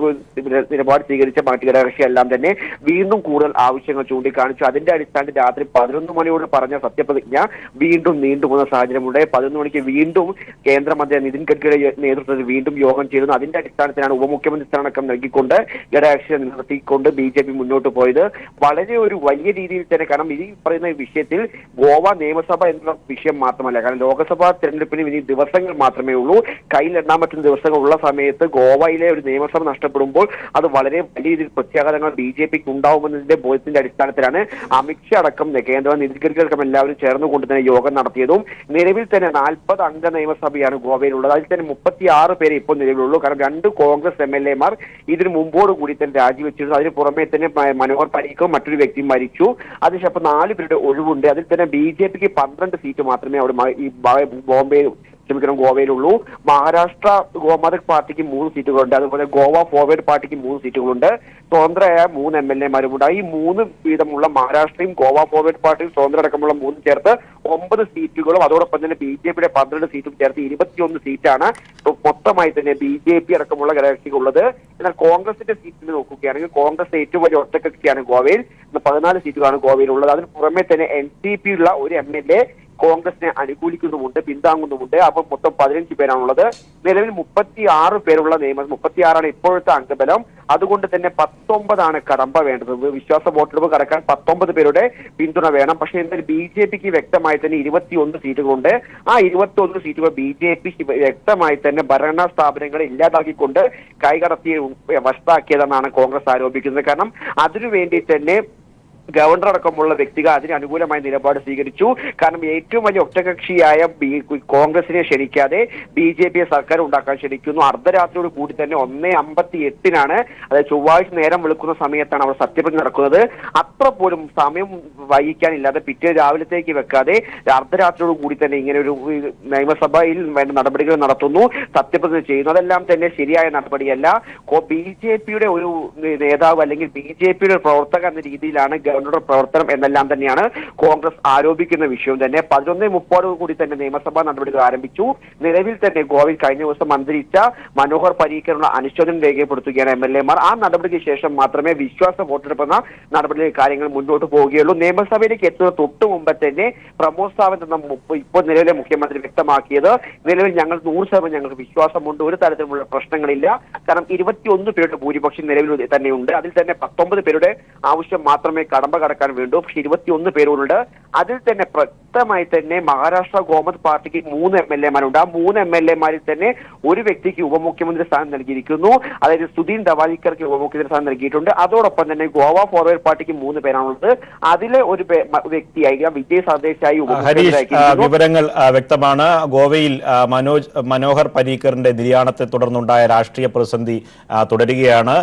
മറ്റു ഘടകകക്ഷിയെല്ലാം തന്നെ വീണ്ടും കൂടുതൽ ആവശ്യങ്ങൾ ചൂണ്ടിക്കാണിച്ചു. അതിന്റെ അടിസ്ഥാനത്തിൽ രാത്രി 11 മണിയോട് പറഞ്ഞ സത്യപ്രതിജ്ഞ വീണ്ടും നീണ്ടുപോകുന്ന സാഹചര്യമുണ്ടായി. 11 മണിക്ക് വീണ്ടും കേന്ദ്രമന്ത്രി നിതിൻ ഗഡ്കരിയുടെ നേതൃത്വത്തിൽ വീണ്ടും യോഗം ചേരുന്നു. അതിന്റെ അടിസ്ഥാനത്തിലാണ് ഉപമുഖ്യമന്ത്രി സ്ഥാനക്കം നൽകിക്കൊണ്ട് ഘടകകക്ഷിയെ നിർത്തിക്കൊണ്ട് BJP മുന്നോട്ട് പോയത്. വളരെ ഒരു വലിയ രീതിയിൽ തന്നെ, കാരണം ഈ പറയുന്ന വിഷയത്തിൽ ഗോവ നിയമസഭ എന്നുള്ള വിഷയം മാത്രമല്ല, കാരണം ലോക്സഭാ തെരഞ്ഞെടുപ്പിന് ഇനി ദിവസങ്ങൾ മാത്രമേ ഉള്ളൂ. കയ്യിൽ എണ്ണാൻ പറ്റുന്ന ദിവസങ്ങളുള്ള സമയത്ത് ഗോവയിലെ ഒരു നിയമസഭ നഷ്ടപ്പെടുമ്പോൾ അത് വളരെ വലിയ രീതിയിൽ പ്രത്യാഘാതങ്ങൾ BJPക്ക് ഉണ്ടാവുമെന്നതിന്റെ ബോധ്യത്തിന്റെ അടിസ്ഥാനത്തിലാണ് അമിത്ഷാ അടക്കം കേന്ദ്ര നിതിൻ ഗഡ്കരി അടക്കം എല്ലാവരും ചേർന്നുകൊണ്ട് തന്നെ യോഗം നടത്തിയതും. നിലവിൽ തന്നെ 40 അംഗ നിയമസഭയാണ് ഗോവയിലുള്ളത്. അതിൽ തന്നെ 36 പേരെ ഇപ്പോൾ നിലവിലുള്ളൂ. കാരണം 2 കോൺഗ്രസ് MLA മാർ ഇതിനു മുമ്പോട് കൂടി തന്നെ രാജിവെച്ചിരുന്നു. അതിന് പുറമെ തന്നെ മനോഹർ പരീക്കറും മറ്റൊരു വ്യക്തി മരിച്ചു. അതിനുശേഷം 4 പേരുടെ ഒഴിവുണ്ട്. അതിൽ തന്നെ BJPക്ക് 12 സീറ്റ് മാത്രമേ അവിടെ ഈ ബോംബെ ഗോവയിലുള്ളൂ. മഹാരാഷ്ട്ര ഗോമാതക് പാർട്ടിക്ക് 3 സീറ്റുകളുണ്ട്. അതുപോലെ ഗോവ ഫോർവേഡ് പാർട്ടിക്ക് 3 സീറ്റുകളുണ്ട്. സ്വതന്ത്രയായ 3 MLA-മാരുമുണ്ട്. ഈ 3 വീതമുള്ള മഹാരാഷ്ട്രയും ഗോവ ഫോർവേഡ് പാർട്ടിയും സ്വതന്ത്ര അടക്കമുള്ള 3 ചേർത്ത് 9 സീറ്റുകളും അതോടൊപ്പം തന്നെ BJP-യുടെ 12 സീറ്റും ചേർത്ത് 21 സീറ്റാണ് മൊത്തമായി തന്നെ BJP അടക്കമുള്ള ഘടകകക്ഷികളുള്ളത്. എന്നാൽ കോൺഗ്രസിന്റെ സീറ്റിൽ നോക്കുകയാണെങ്കിൽ കോൺഗ്രസ് ഏറ്റവും വലിയ ഒറ്റക്കക്ഷിയാണ് ഗോവയിൽ. 14 സീറ്റുകളാണ് ഗോവയിലുള്ളത്. അതിന് പുറമെ തന്നെ NCP-യുള്ള ഒരു MLA കോൺഗ്രസിനെ അനുകൂലിക്കുന്നുമുണ്ട്, പിന്താങ്ങുന്നുമുണ്ട്. അപ്പോൾ മൊത്തം 15 പേരാണുള്ളത്. നിലവിൽ 36 പേരുള്ള നിയമം, 36ആണ് ഇപ്പോഴത്തെ അംഗബലം. അതുകൊണ്ട് തന്നെ 19 കടമ്പ വേണ്ടത്. വിശ്വാസ വോട്ടെടുപ്പ് കടക്കാൻ 19 പേരുടെ പിന്തുണ വേണം. പക്ഷേ എന്തായാലും BJP-ക്ക് വ്യക്തമായി തന്നെ 21 സീറ്റുകളുണ്ട്. ആ 21 സീറ്റുകൾ BJP വ്യക്തമായി തന്നെ ഭരണ സ്ഥാപനങ്ങളെ ഇല്ലാതാക്കിക്കൊണ്ട് കൈകടത്തി വശത്താക്കിയതെന്നാണ് കോൺഗ്രസ് ആരോപിക്കുന്നത്. കാരണം അതിനുവേണ്ടി തന്നെ ഗവർണർ അടക്കമുള്ള വ്യക്തികൾ അതിന് അനുകൂലമായ നിലപാട് സ്വീകരിച്ചു. കാരണം ഏറ്റവും വലിയ ഒറ്റകക്ഷിയായ കോൺഗ്രസിനെ ക്ഷണിക്കാതെ BJP സർക്കാർ ഉണ്ടാക്കാൻ ക്ഷണിക്കുന്നു. അർദ്ധരാത്രിയോട് കൂടി തന്നെ 1:58 അതായത് ചൊവ്വാഴ്ച നേരം വെളുക്കുന്ന സമയത്താണ് അവർ സത്യപ്രതിജ്ഞ നടക്കുന്നത്. അത്ര പോലും സമയം വൈകിക്കാനില്ലാതെ പിറ്റേ രാവിലത്തേക്ക് വെക്കാതെ അർദ്ധരാത്രിയോട് കൂടി തന്നെ ഇങ്ങനെ ഒരു നിയമസഭയിൽ വേണ്ട നടപടികൾ നടത്തുന്നു, സത്യപ്രതിജ്ഞ ചെയ്യുന്നു. അതെല്ലാം തന്നെ ശരിയായ നടപടിയല്ല. BJP-യുടെ ഒരു നേതാവ് അല്ലെങ്കിൽ BJP-യുടെ പ്രവർത്തക എന്ന രീതിയിലാണ് ഗവർണറുടെ പ്രവർത്തനം എന്നെല്ലാം തന്നെയാണ് കോൺഗ്രസ് ആരോപിക്കുന്ന വിഷയം തന്നെ. 11:30 കൂടി തന്നെ നിയമസഭാ നടപടികൾ ആരംഭിച്ചു. നിലവിൽ തന്നെ ഗോവയിൽ കഴിഞ്ഞ ദിവസം അന്തരിച്ച മനോഹർ പരീക്കറിനുള്ള അനുശോചനം രേഖപ്പെടുത്തുകയാണ് MLA-മാർ. ആ നടപടിക്ക് ശേഷം മാത്രമേ വിശ്വാസ വോട്ടെടുപ്പെന്ന നടപടിയിലെ കാര്യങ്ങൾ മുന്നോട്ട് പോവുകയുള്ളൂ. നിയമസഭയിലേക്ക് എത്തുന്ന തൊട്ടു മുമ്പ് തന്നെ പ്രമോദ് സാവന്ത് എന്ന ഇപ്പോൾ നിലവിലെ മുഖ്യമന്ത്രി വ്യക്തമാക്കിയത് നിലവിൽ ഞങ്ങൾ 100% ഞങ്ങൾക്ക് വിശ്വാസമുണ്ട്, ഒരു തരത്തിലുള്ള പ്രശ്നങ്ങളില്ല. കാരണം 21 പേരുടെ ഭൂരിപക്ഷം നിലവിൽ തന്നെയുണ്ട്. അതിൽ തന്നെ 19 പേരുടെ ആവശ്യം മാത്രമേ കടമ്പ കടക്കാൻ വേണ്ടു. പക്ഷെ 21 പേരുണ്ട്. അതിൽ തന്നെ വ്യക്തമായി തന്നെ മഹാരാഷ്ട്ര ഗോമത് പാർട്ടിക്ക് 3 MLA-മാരുണ്ട്. ആ 3 MLA-മാരിൽ തന്നെ ഒരു വ്യക്തിക്ക് ഉപമുഖ്യമന്ത്രി സ്ഥാനം നൽകിയിരിക്കുന്നു. അതായത് സുധീൻ ധവാലിക്കർക്ക് ഉപമുഖ്യമന്ത്രി സ്ഥാനം നൽകിയിട്ടുണ്ട്. അതോടൊപ്പം തന്നെ ഗോവ ഫോർവേഡ് പാർട്ടിക്ക് 3 പേരാണുള്ളത്. അതിലെ ഒരു വ്യക്തിയായി വിജയ് സർദേശായി
വിവരങ്ങൾ വ്യക്തമാണ്. ഗോവയിൽ മനോഹർ പരീക്കറിന്റെ നിര്യാണത്തെ തുടർന്നുണ്ടായ രാഷ്ട്രീയ പ്രതിസന്ധി തുടരുകയാണ്.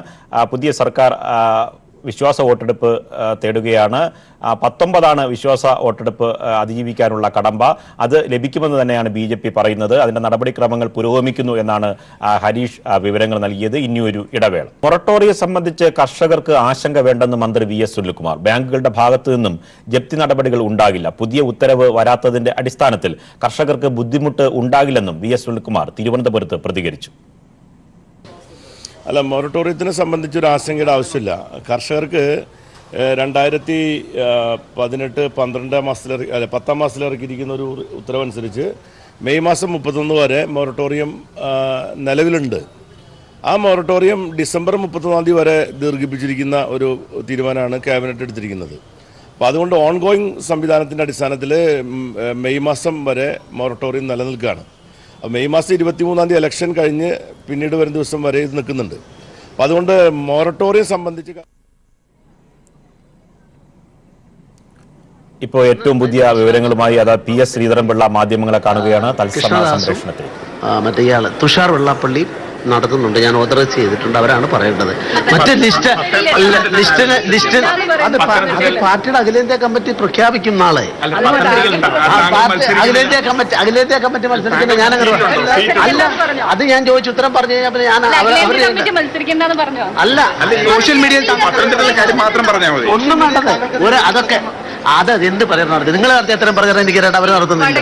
പുതിയ സർക്കാർ വിശ്വാസ വോട്ടെടുപ്പ് തേടുകയാണ്. 19 വിശ്വാസ വോട്ടെടുപ്പ് അതിജീവിക്കാനുള്ള കടമ്പ. അത് ലഭിക്കുമെന്ന് തന്നെയാണ് BJP പറയുന്നത്. അതിന്റെ നടപടിക്രമങ്ങൾ പുരോഗമിക്കുന്നു എന്നാണ് ഹരീഷ് വിവരങ്ങൾ നൽകിയത്. ഇനിയൊരു ഇടവേള. മൊറട്ടോറിയം സംബന്ധിച്ച് കർഷകർക്ക് ആശങ്ക വേണ്ടെന്ന് മന്ത്രി VS സുനിൽകുമാർ. ബാങ്കുകളുടെ ഭാഗത്തു നിന്നും ജപ്തി നടപടികൾ ഉണ്ടാകില്ല. പുതിയ ഉത്തരവ് വരാത്തതിന്റെ അടിസ്ഥാനത്തിൽ കർഷകർക്ക് ബുദ്ധിമുട്ട് ഉണ്ടാകില്ലെന്നും VS സുനിൽകുമാർ തിരുവനന്തപുരത്ത് പ്രതികരിച്ചു.
അല്ല, മൊറട്ടോറിയത്തിനെ സംബന്ധിച്ചൊരു ആശങ്കയുടെ ആവശ്യമില്ല. കർഷകർക്ക് 2018 10 മാസത്തിൽ ഇറക്കിയിരിക്കുന്ന ഒരു ഉത്തരവനുസരിച്ച് മെയ് മാസം 31 വരെ മൊറട്ടോറിയം നിലവിലുണ്ട്. ആ മൊറട്ടോറിയം ഡിസംബർ 31 വരെ ദീർഘിപ്പിച്ചിരിക്കുന്ന ഒരു തീരുമാനമാണ് ക്യാബിനറ്റ് എടുത്തിരിക്കുന്നത്. അപ്പോൾ അതുകൊണ്ട് ഓൺഗോയിങ് സംവിധാനത്തിൻ്റെ അടിസ്ഥാനത്തിൽ മെയ് മാസം വരെ മൊറട്ടോറിയം നിലനിൽക്കുകയാണ്. മെയ് മാസം 23 ഇലക്ഷൻ കഴിഞ്ഞ് പിന്നീട് വരുന്ന ദിവസം വരെ ഇത് നിൽക്കുന്നുണ്ട്. അപ്പം അതുകൊണ്ട് മൊറട്ടോറിയം സംബന്ധിച്ച്
ഇപ്പോൾ ഏറ്റവും പുതിയ വിവരങ്ങളുമായി PS ശ്രീധരൻപിള്ള മാധ്യമങ്ങളെ കാണുകയാണ്. തത്സമയ സംപ്രേഷണത്തിൽ
മറ്റേ ഇയാൾ തുഷാർ വെള്ളാപ്പള്ളി നടത്തുന്നുണ്ട്. ഞാൻ ഓതറൈസ് ചെയ്തിട്ടുണ്ട്. അവരാണ് പറയേണ്ടത്. മറ്റേ അത് പാർട്ടിയുടെ അഖിലേന്ത്യാ കമ്മിറ്റി പ്രഖ്യാപിക്കും നാളെ. അഖിലേന്ത്യാ കമ്മിറ്റി മത്സരിക്കുന്ന ഞാനങ്ങനെ അല്ല. അത് ഞാൻ ചോദിച്ചു ഉത്തരം പറഞ്ഞു കഴിഞ്ഞാൽ അല്ല, സോഷ്യൽ മീഡിയയിൽ ഒന്നും വേണ്ടത്. അതൊക്കെ അത് എന്ത് പറയുന്നത് നിങ്ങൾ നടത്തി എത്രയും പറഞ്ഞാൽ എനിക്ക് അവർ നടത്തുന്നില്ല.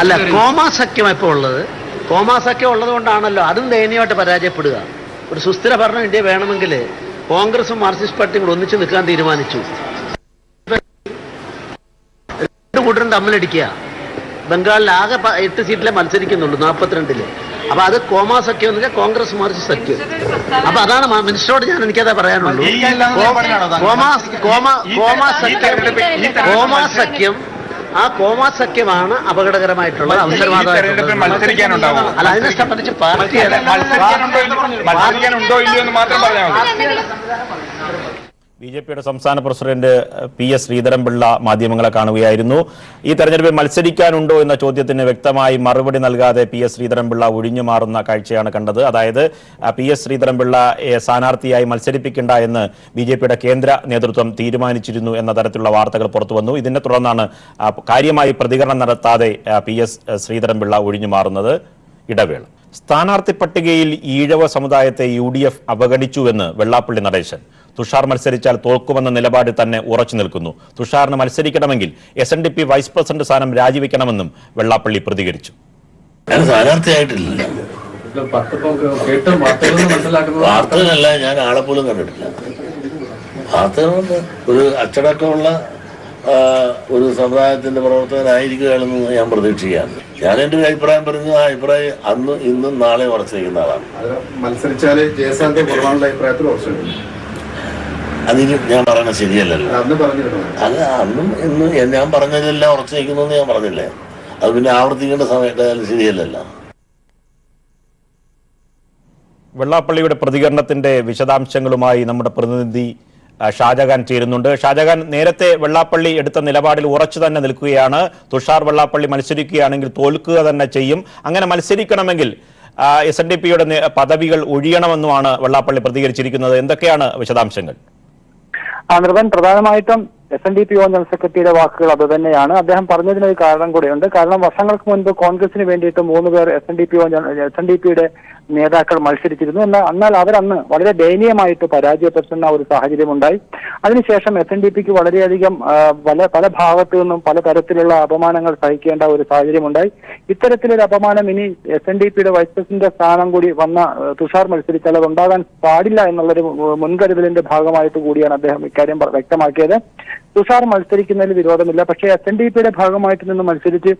അല്ല, കോമാ സഖ്യം ഇപ്പോൾ ഉള്ളത്. കോമാ സഖ്യം ഉള്ളത് കൊണ്ടാണല്ലോ അതും ദയനീയമായിട്ട് പരാജയപ്പെടുക. ഒരു സുസ്ഥിര ഭരണം ഇന്ത്യ വേണമെങ്കിൽ കോൺഗ്രസും മാർക്സിസ്റ്റ് പാർട്ടിയും കൂടെ ഒന്നിച്ച് നിൽക്കാൻ തീരുമാനിച്ചു. 2 കൂട്ടരും തമ്മിലടിക്കുക. ബംഗാളിൽ ആകെ 8 സീറ്റിലെ മത്സരിക്കുന്നുള്ളൂ 42-ല്. അപ്പൊ അത് കോമാ സഖ്യം എന്ന് വെച്ചാൽ കോൺഗ്രസ് മാർക്സിസ്റ്റ് സഖ്യം. അപ്പൊ അതാണ് മിനിസ്റ്ററോട് ഞാൻ എനിക്കതാ പറയാനുള്ളൂ. ആ കോമാ സഖ്യമാണ് അപകടകരമായിട്ടുള്ളത്, അവസരവാദമായിട്ടുള്ളത്. അല്ല, അതിനെ സംബന്ധിച്ച് പാർട്ടിയുടെ
ബി.ജെ.പിയുടെ സംസ്ഥാന പ്രസിഡന്റ് PS ശ്രീധരൻപിള്ള മാധ്യമങ്ങളെ കാണുകയായിരുന്നു. ഈ തെരഞ്ഞെടുപ്പിൽ മത്സരിക്കാനുണ്ടോ എന്ന ചോദ്യത്തിന് വ്യക്തമായി മറുപടി നൽകാതെ PS ശ്രീധരൻപിള്ള ഒഴിഞ്ഞു മാറുന്ന കാഴ്ചയാണ് കണ്ടത്. അതായത് PS ശ്രീധരൻപിള്ള സ്ഥാനാർത്ഥിയായി മത്സരിപ്പിക്കേണ്ട എന്ന് ബി.ജെ.പിയുടെ കേന്ദ്ര നേതൃത്വം തീരുമാനിച്ചിരുന്നു എന്ന തരത്തിലുള്ള വാർത്തകൾ പുറത്തു വന്നു. ഇതിനെ തുടർന്നാണ് കാര്യമായി പ്രതികരണം നടത്താതെ PS ശ്രീധരൻപിള്ള ഒഴിഞ്ഞു മാറുന്നത്. ഇടവേള. സ്ഥാനാർത്ഥി പട്ടികയിൽ ഈഴവ സമുദായത്തെ UDF അവഗണിച്ചുവെന്ന് വെള്ളാപ്പള്ളി നടേശൻ. തുഷാർ മത്സരിച്ചാൽ തോൽക്കുമെന്ന നിലപാടിൽ തന്നെ ഉറച്ചു നിൽക്കുന്നു. തുഷാറിന് മത്സരിക്കണമെങ്കിൽ SNDP വൈസ് പ്രസിഡന്റ് സ്ഥാനം രാജിവെക്കണമെന്നും വെള്ളാപ്പള്ളി പ്രതികരിച്ചു.
ഞാൻ സ്ഥാനാർത്ഥിയായിട്ടില്ല, വാർത്തകളല്ല, ഞാൻ ആളെ പോലും കണ്ടിട്ടില്ല. വാർത്തകളുണ്ട്. ഒരു അച്ചടക്കമുള്ള ഒരു സമുദായത്തിന്റെ പ്രവർത്തകനായിരിക്കുകയാണെന്ന് ഞാൻ പ്രതീക്ഷിക്കുകയാണ്. ഞാൻ എൻ്റെ ഒരു അഭിപ്രായം പറഞ്ഞു. ആ അഭിപ്രായം അന്നും ഇന്നും നാളെ ഉറച്ചിരിക്കുന്ന ആളാണ്.
മത്സരിച്ചാല് ജയസാധ്യത കുറവാനുള്ള അഭിപ്രായത്തിൽ ഉറച്ചിട്ടുണ്ട്.
അതിന് ഞാൻ പറയുന്നത് ശരിയല്ലല്ലോ. അത് അന്നും ഇന്നും ഞാൻ പറഞ്ഞതെല്ലാം ഉറച്ചു നിൽക്കുന്നു എന്ന് ഞാൻ പറഞ്ഞില്ലേ. അത് പിന്നെ ആവർത്തിക്കേണ്ട സമയത്ത് ശരിയല്ലല്ലോ.
വെള്ളാപ്പള്ളിയുടെ പ്രതികരണത്തിന്റെ വിശദാംശങ്ങളുമായി നമ്മുടെ പ്രതിനിധി ഷാജഹാൻ ചേരുന്നുണ്ട്. ഷാജഹാൻ, നേരത്തെ വെള്ളാപ്പള്ളി എടുത്ത നിലപാടിൽ ഉറച്ചു തന്നെ നിൽക്കുകയാണ്. തുഷാർ വെള്ളാപ്പള്ളി മത്സരിക്കുകയാണെങ്കിൽ തോൽക്കുക തന്നെ ചെയ്യും. അങ്ങനെ മത്സരിക്കണമെങ്കിൽ SNDPയുടെ പദവികൾ ഒഴിയണമെന്നുമാണ് വെള്ളാപ്പള്ളി പ്രതികരിച്ചിരിക്കുന്നത്. എന്തൊക്കെയാണ് വിശദാംശങ്ങൾ?
നിർവൻ, പ്രധാനമായിട്ടും SNDP ജനറൽ സെക്രട്ടറിയുടെ വാക്കുകൾ അത് തന്നെയാണ്. അദ്ദേഹം പറഞ്ഞതിനൊരു കാരണം കൂടെയുണ്ട്. കാരണം വർഷങ്ങൾക്ക് മുൻപ് കോൺഗ്രസിന് വേണ്ടിയിട്ട് 3 പേർ SNDPയുടെ നേതാക്കൾ മത്സരിച്ചിരുന്നു. എന്നാൽ അവരന്ന് വളരെ ദയനീയമായിട്ട് പരാജയപ്പെടുത്തുന്ന ഒരു സാഹചര്യം ഉണ്ടായി. അതിനുശേഷം SNDPക്ക് വളരെയധികം പല ഭാഗത്തു നിന്നും പലതരത്തിലുള്ള അപമാനങ്ങൾ സഹിക്കേണ്ട ഒരു സാഹചര്യം ഉണ്ടായി. ഇത്തരത്തിലൊരു അപമാനം ഇനി SNDPയുടെ വൈസ് പ്രസിഡന്റ് സ്ഥാനം കൂടി വന്ന തുഷാർ മത്സരിച്ചാൽ അത് ഉണ്ടാകാൻ പാടില്ല എന്നുള്ളൊരു മുൻകരുതലിന്റെ ഭാഗമായിട്ട് കൂടിയാണ് അദ്ദേഹം ഇക്കാര്യം വ്യക്തമാക്കിയത്. തുഷാർ മത്സരിക്കുന്നതിൽ വിരോധമില്ല, പക്ഷേ SNDPയുടെ ഭാഗമായിട്ട് നിന്ന് മത്സരിച്ച്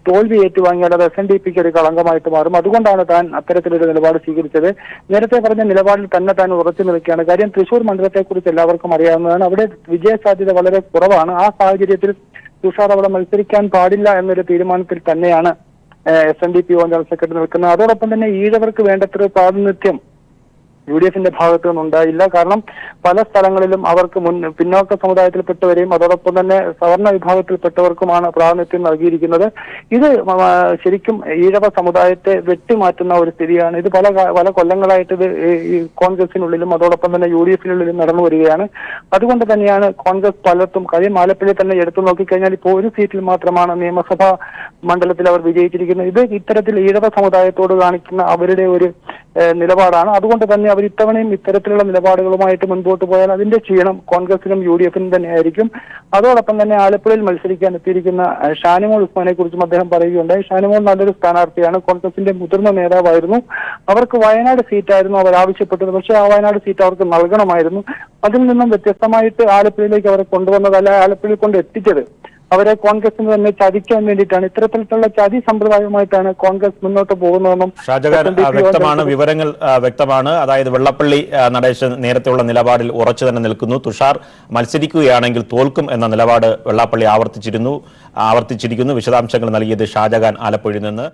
തോൽവി ഏറ്റുവാങ്ങിയാൽ അത് SNDPക്ക് ഒരു കളങ്കമായിട്ട് മാറും. അതുകൊണ്ടാണ് താൻ അത്തരത്തിലൊരു നിലപാട് സ്വീകരിച്ചത്. നേരത്തെ പറഞ്ഞ നിലപാടിൽ തന്നെ താൻ ഉറച്ചു നിൽക്കുകയാണ്. കാര്യം തൃശൂർ മണ്ഡലത്തെക്കുറിച്ച് എല്ലാവർക്കും അറിയാവുന്നതാണ്. അവിടെ വിജയസാധ്യത വളരെ കുറവാണ്. ആ സാഹചര്യത്തിൽ തുഷാർ അവിടെ മത്സരിക്കാൻ പാടില്ല എന്നൊരു തീരുമാനത്തിൽ തന്നെയാണ് SNDP ജനറൽ സെക്രട്ടറി നിൽക്കുന്നത്. അതോടൊപ്പം തന്നെ ഈഴവർക്ക് വേണ്ടത്ര പ്രാതിനിധ്യം UDFന്റെ ഭാഗത്തു നിന്നുണ്ടായില്ല. കാരണം പല സ്ഥലങ്ങളിലും അവർക്ക് പിന്നോക്ക സമുദായത്തിൽപ്പെട്ടവരെയും അതോടൊപ്പം തന്നെ സവർണ വിഭാഗത്തിൽപ്പെട്ടവർക്കുമാണ് പ്രാതിനിധ്യം നൽകിയിരിക്കുന്നത്. ഇത് ശരിക്കും ഈഴവ സമുദായത്തെ വെട്ടിമാറ്റുന്ന ഒരു സ്ഥിതിയാണ്. ഇത് പല കൊല്ലങ്ങളായിട്ട് ഇത് കോൺഗ്രസിനുള്ളിലും അതോടൊപ്പം തന്നെ UDFനുള്ളിലും നടന്നു വരികയാണ്. അതുകൊണ്ട് തന്നെയാണ് കോൺഗ്രസ് പലർത്തും കാര്യം ആലപ്പുഴ തന്നെ എടുത്തു നോക്കിക്കഴിഞ്ഞാൽ ഇപ്പോൾ ഒരു സീറ്റിൽ മാത്രമാണ് നിയമസഭാ മണ്ഡലത്തിൽ അവർ വിജയിച്ചിരിക്കുന്നത്. ഇത് ഇത്തരത്തിൽ ഈഴവ സമുദായത്തോട് കാണിക്കുന്ന അവരുടെ ഒരു നിലപാടാണ്. അതുകൊണ്ട് തന്നെ അവർ ഇത്തവണയും ഇത്തരത്തിലുള്ള നിലപാടുകളുമായിട്ട് മുൻപോട്ട് പോയാൽ അതിന്റെ ക്ഷീണം കോൺഗ്രസിനും UDFനും തന്നെയായിരിക്കും. അതോടൊപ്പം തന്നെ ആലപ്പുഴയിൽ മത്സരിക്കാൻ എത്തിയിരിക്കുന്ന ഷാനിമോൾ ഉസ്മാനെ കുറിച്ചും അദ്ദേഹം പറയുകയുണ്ടായി. ഷാനിമോൾ നല്ലൊരു സ്ഥാനാർത്ഥിയാണ്, കോൺഗ്രസിന്റെ മുതിർന്ന നേതാവായിരുന്നു. അവർക്ക് വയനാട് സീറ്റായിരുന്നു അവർ ആവശ്യപ്പെട്ടത്. പക്ഷേ ആ വയനാട് സീറ്റ് അവർക്ക് നൽകണമായിരുന്നു. അതിൽ നിന്നും വ്യത്യസ്തമായിട്ട് ആലപ്പുഴയിലേക്ക് അവരെ കൊണ്ടുവന്നതല്ല, ആലപ്പുഴയിൽ കൊണ്ട് എത്തിച്ചത് അവരെ കോൺഗ്രസിന് തന്നെ ചതിക്കാൻ വേണ്ടിയിട്ടാണ്. ഇത്തരത്തിലുള്ള ചതി സമ്പ്രദായവുമായിട്ടാണ് കോൺഗ്രസ് മുന്നോട്ട് പോകുന്നതെന്നും
ഷാജഹാൻ, വ്യക്തമാണ്, വിവരങ്ങൾ വ്യക്തമാണ്. അതായത് വെള്ളപ്പള്ളി നടേശൻ നേരത്തെയുള്ള നിലപാടിൽ ഉറച്ചു തന്നെ നിൽക്കുന്നു. തുഷാർ മത്സരിക്കുകയാണെങ്കിൽ തോൽക്കും എന്ന നിലപാട് വെള്ളാപ്പള്ളി ആവർത്തിച്ചിരിക്കുന്നു. വിശദാംശങ്ങൾ നൽകിയത് ഷാജഹാൻ ആലപ്പുഴയിൽ നിന്ന്.